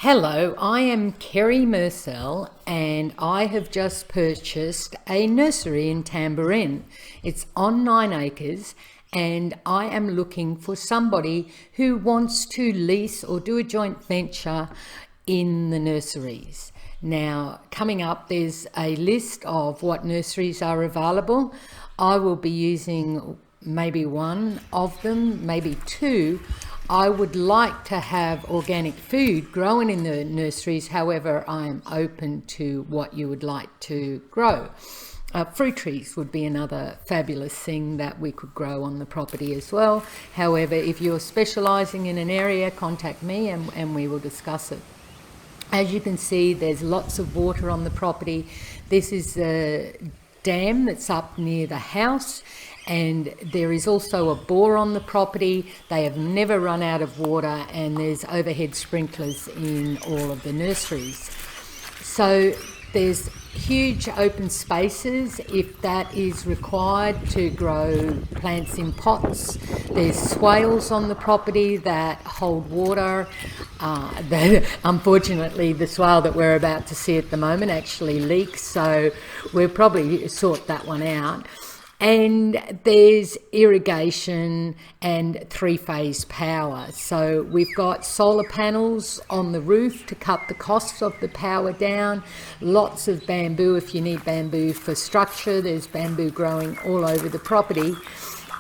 Hello, I am Kerry Mersell and I have just purchased a nursery in Tamborine. It's on 9 acres and I am looking for somebody who wants to lease or do a joint venture in the nurseries. Now, coming up, there's a list of what nurseries are available. I will be using maybe one of them, maybe two. I would like to have organic food grown in the nurseries, however, I am open to what you would like to grow. Fruit trees would be another fabulous thing that we could grow on the property as well. However, if you're specialising in an area, contact me and we will discuss it. As you can see, there's lots of water on the property. This is a dam that's up near the house, and there is also a bore on the property. They have never run out of water, and there's overhead sprinklers in all of the nurseries. So there's huge open spaces if that is required to grow plants in pots. There's swales on the property that hold water. Unfortunately, the swale that we're about to see at the moment actually leaks, so we'll probably sort that one out. And there's irrigation and three-phase power. So we've got solar panels on the roof to cut the costs of the power down. Lots of bamboo if you need bamboo for structure. There's bamboo growing all over the property.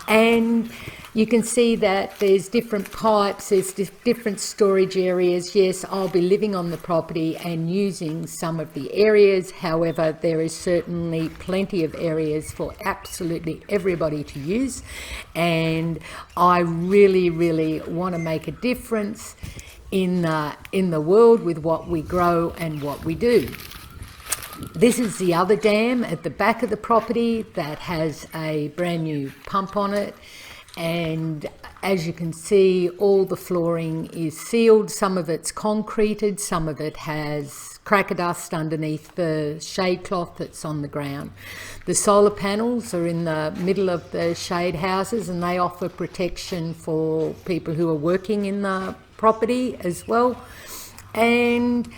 And you can see that there's different pipes, there's different storage areas. Yes, I'll be living on the property and using some of the areas. However, there is certainly plenty of areas for absolutely everybody to use. And I really want to make a difference in the world with what we grow and what we do. This is the other dam at the back of the property that has a brand new pump on it. And as you can see, all the flooring is sealed. Some of it's concreted, some of it has cracker dust underneath the shade cloth that's on the ground. The solar panels are in the middle of the shade houses, and they offer protection for people who are working in the property as well. And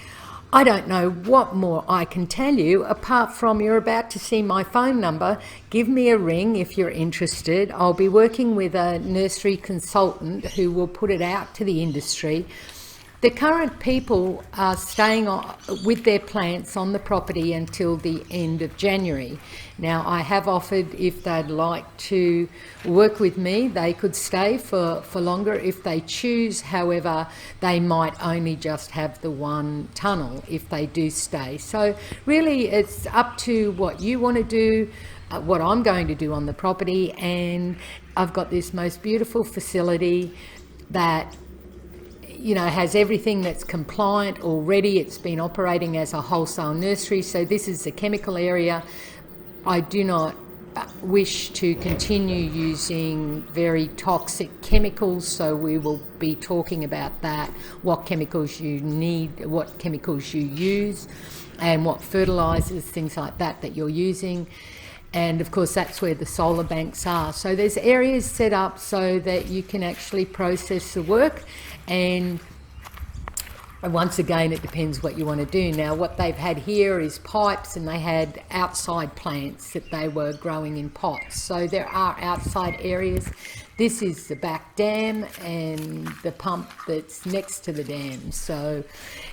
I don't know what more I can tell you apart from you're about to see my phone number. Give me a ring if you're interested. I'll be working with a nursery consultant who will put it out to the industry. The current people are staying with their plants on the property until the end of January. Now, I have offered if they'd like to work with me, they could stay for longer if they choose. However, they might only just have the one tunnel if they do stay. So really, it's up to what you want to do, what I'm going to do on the property. And I've got this most beautiful facility that has everything that's compliant already. It's been operating as a wholesale nursery, so this is the chemical area. I do not wish to continue using very toxic chemicals, so we will be talking about that, what chemicals you need, what chemicals you use, and what fertilizers, things like that you're using. And of course, that's where the solar banks are. So there's areas set up so that you can actually process the work. And once again, it depends what you want to do. Now, what they've had here is pipes, and they had outside plants that they were growing in pots. So there are outside areas. This is the back dam and the pump that's next to the dam. So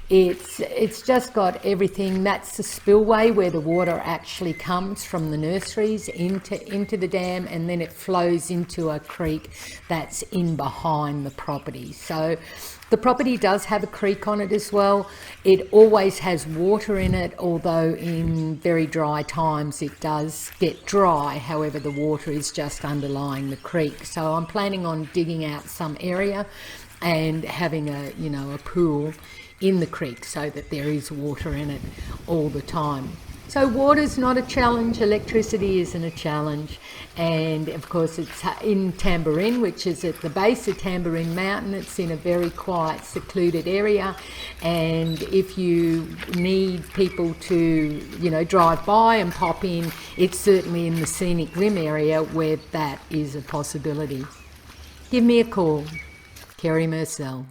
it's just got everything. That's the spillway where the water actually comes from the nurseries into the dam, and then it flows into a creek that's in behind the property. So the property does have a creek on it as well. It always has water in it, although in very dry times it does get dry. However, the water is just underlying the creek. So I'm planning on digging out some area and having a pool in the creek so that there is water in it all the time. So water's not a challenge, electricity isn't a challenge, and of course it's in Tamborine, which is at the base of Tamborine Mountain. It's in a very quiet, secluded area, and if you need people to, drive by and pop in, it's certainly in the scenic rim area where that is a possibility. Give me a call. Kerry Mersell.